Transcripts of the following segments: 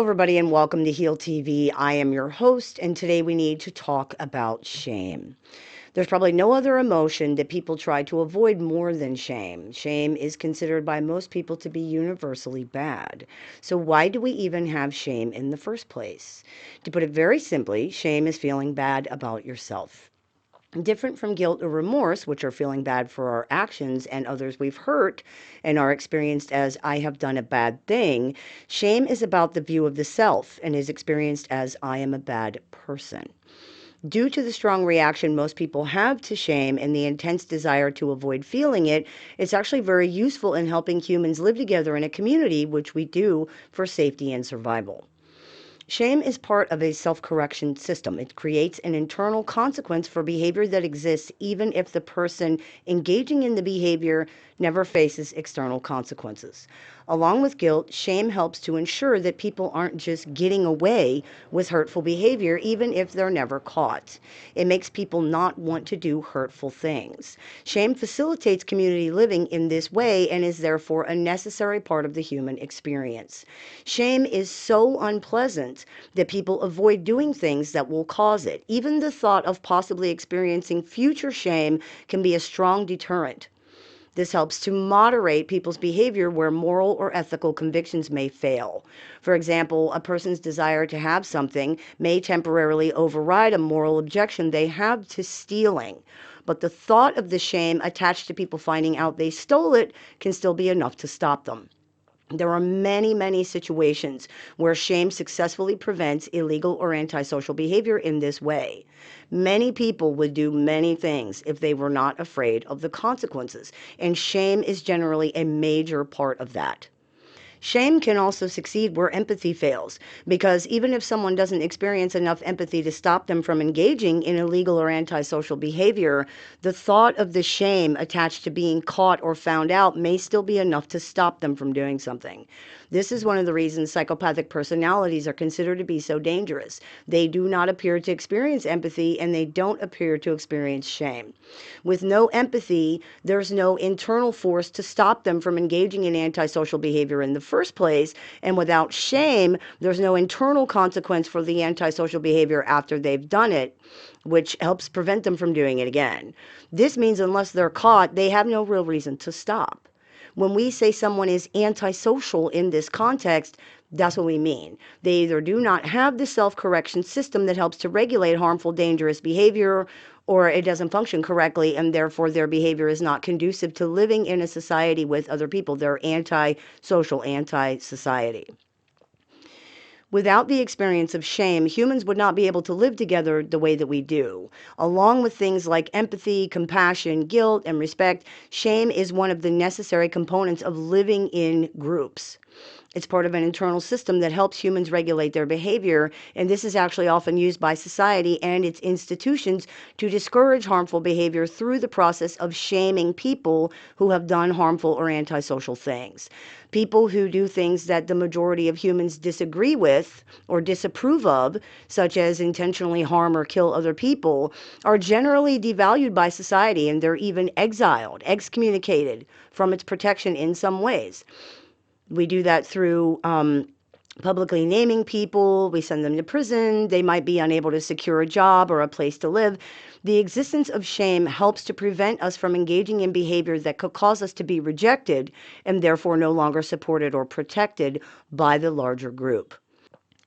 everybody, and welcome to HealTV. I am your host, and today we need to talk about shame. There's probably no other emotion that people try to avoid more than shame. Shame is considered by most people to be universally bad. So, why do we even have shame in the first place? To put it very simply, shame is feeling bad about yourself. Different from guilt or remorse, which are feeling bad for our actions and others we've hurt and are experienced as I have done a bad thing, shame is about the view of the self and is experienced as I am a bad person. Due to the strong reaction most people have to shame and the intense desire to avoid feeling it, it's actually very useful in helping humans live together in a community, which we do for safety and survival. Shame is part of a self correction system. It creates an internal consequence for behavior that exists even if the person engaging in the behavior never faces external consequences. Along with guilt, shame helps to ensure that people aren't just getting away with hurtful behavior even if they're never caught. It makes people not want to do hurtful things. Shame facilitates community living in this way and is therefore a necessary part of the human experience. Shame is so unpleasant that people avoid doing things that will cause it. Even the thought of possibly experiencing future shame can be a strong deterrent. This helps to moderate people's behavior where moral or ethical convictions may fail. For example, a person's desire to have something may temporarily override a moral objection they have to stealing. But the thought of the shame attached to people finding out they stole it can still be enough to stop them. There are many, many situations where shame successfully prevents illegal or antisocial behavior in this way. Many people would do many things if they were not afraid of the consequences, and shame is generally a major part of that. Shame can also succeed where empathy fails, because even if someone doesn't experience enough empathy to stop them from engaging in illegal or antisocial behavior, the thought of the shame attached to being caught or found out may still be enough to stop them from doing something. This is one of the reasons psychopathic personalities are considered to be so dangerous. They do not appear to experience empathy, and they don't appear to experience shame. With no empathy, there's no internal force to stop them from engaging in antisocial behavior in the first place, and without shame, there's no internal consequence for the antisocial behavior after they've done it, which helps prevent them from doing it again. This means unless they're caught, they have no real reason to stop. When we say someone is antisocial in this context, that's what we mean. They either do not have the self-correction system that helps to regulate harmful, dangerous behavior, or it doesn't function correctly, and therefore their behavior is not conducive to living in a society with other people. They're anti-social, anti-society. Without the experience of shame, humans would not be able to live together the way that we do. Along with things like empathy, compassion, guilt, and respect, shame is one of the necessary components of living in groups. It's part of an internal system that helps humans regulate their behavior, and this is actually often used by society and its institutions to discourage harmful behavior through the process of shaming people who have done harmful or antisocial things. People who do things that the majority of humans disagree with or disapprove of, such as intentionally harm or kill other people, are generally devalued by society, and they're even exiled, excommunicated from its protection in some ways. We do that through publicly naming people. We send them to prison. They might be unable to secure a job or a place to live. The existence of shame helps to prevent us from engaging in behavior that could cause us to be rejected and therefore no longer supported or protected by the larger group.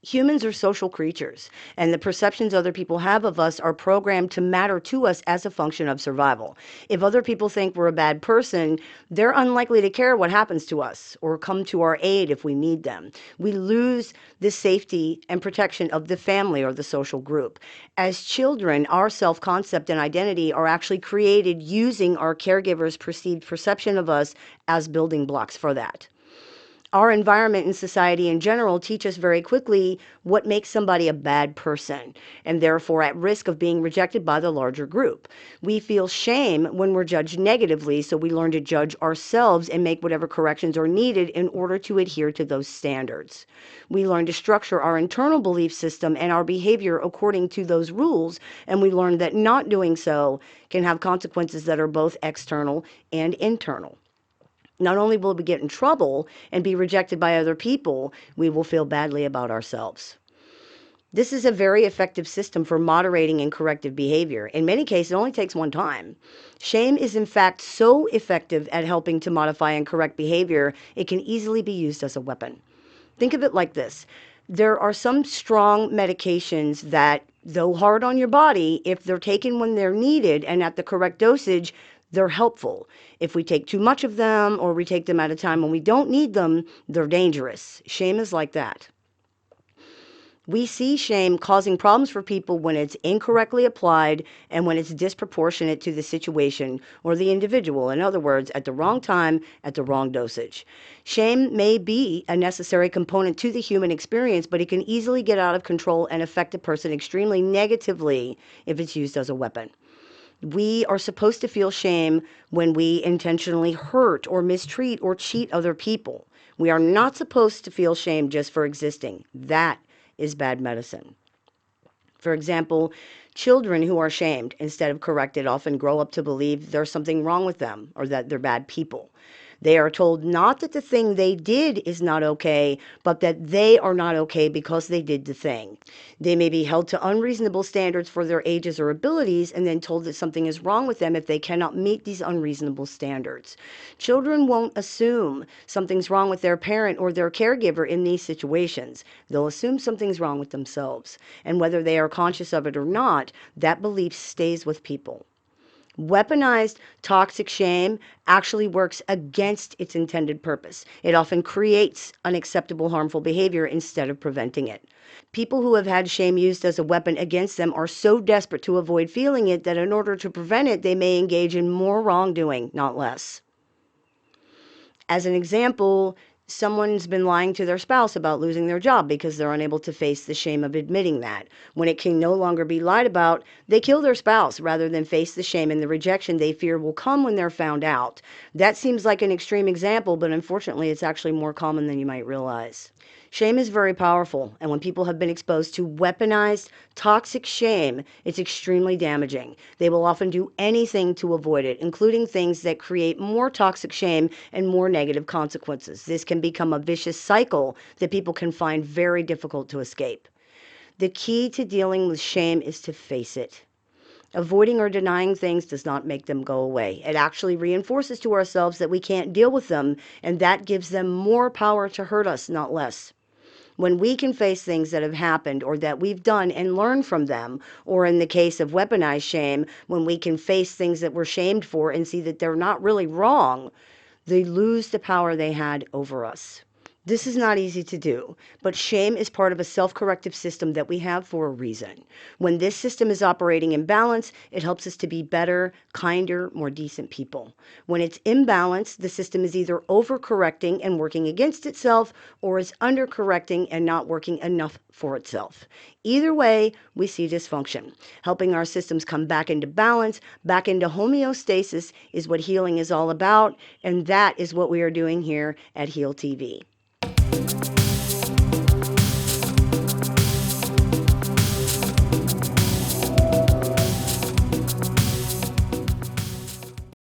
Humans are social creatures, and the perceptions other people have of us are programmed to matter to us as a function of survival. If other people think we're a bad person, they're unlikely to care what happens to us or come to our aid if we need them. We lose the safety and protection of the family or the social group. As children, our self-concept and identity are actually created using our caregivers' perceived perception of us as building blocks for that. Our environment and society in general teach us very quickly what makes somebody a bad person and therefore at risk of being rejected by the larger group. We feel shame when we're judged negatively, so we learn to judge ourselves and make whatever corrections are needed in order to adhere to those standards. We learn to structure our internal belief system and our behavior according to those rules, and we learn that not doing so can have consequences that are both external and internal. Not only will we get in trouble and be rejected by other people, we will feel badly about ourselves. This is a very effective system for moderating and corrective behavior. In many cases, it only takes one time. Shame is, in fact, so effective at helping to modify and correct behavior, it can easily be used as a weapon. Think of it like this. There are some strong medications that, though hard on your body, if they're taken when they're needed and at the correct dosage, they're helpful. If we take too much of them or we take them at a time when we don't need them, they're dangerous. Shame is like that. We see shame causing problems for people when it's incorrectly applied and when it's disproportionate to the situation or the individual. In other words, at the wrong time, at the wrong dosage. Shame may be a necessary component to the human experience, but it can easily get out of control and affect a person extremely negatively if it's used as a weapon. We are supposed to feel shame when we intentionally hurt or mistreat or cheat other people. We are not supposed to feel shame just for existing. That is bad medicine. For example, children who are shamed instead of corrected often grow up to believe there's something wrong with them or that they're bad people. They are told not that the thing they did is not okay, but that they are not okay because they did the thing. They may be held to unreasonable standards for their ages or abilities and then told that something is wrong with them if they cannot meet these unreasonable standards. Children won't assume something's wrong with their parent or their caregiver in these situations. They'll assume something's wrong with themselves. And whether they are conscious of it or not, that belief stays with people. Weaponized toxic shame actually works against its intended purpose. It often creates unacceptable, harmful behavior instead of preventing it. People who have had shame used as a weapon against them are so desperate to avoid feeling it that in order to prevent it, they may engage in more wrongdoing, not less. As an example, someone's been lying to their spouse about losing their job because they're unable to face the shame of admitting that. When it can no longer be lied about, they kill their spouse rather than face the shame and the rejection they fear will come when they're found out. That seems like an extreme example, but unfortunately, it's actually more common than you might realize. Shame is very powerful, and when people have been exposed to weaponized, toxic shame, it's extremely damaging. They will often do anything to avoid it, including things that create more toxic shame and more negative consequences. This can become a vicious cycle that people can find very difficult to escape. The key to dealing with shame is to face it. Avoiding or denying things does not make them go away. It actually reinforces to ourselves that we can't deal with them, and that gives them more power to hurt us, not less. When we can face things that have happened or that we've done and learn from them, or in the case of weaponized shame, when we can face things that we're shamed for and see that they're not really wrong, they lose the power they had over us. This is not easy to do, but shame is part of a self-corrective system that we have for a reason. When this system is operating in balance, it helps us to be better, kinder, more decent people. When it's imbalanced, the system is either overcorrecting and working against itself, or is undercorrecting and not working enough for itself. Either way, we see dysfunction. Helping our systems come back into balance, back into homeostasis is what healing is all about, and that is what we are doing here at HealTV.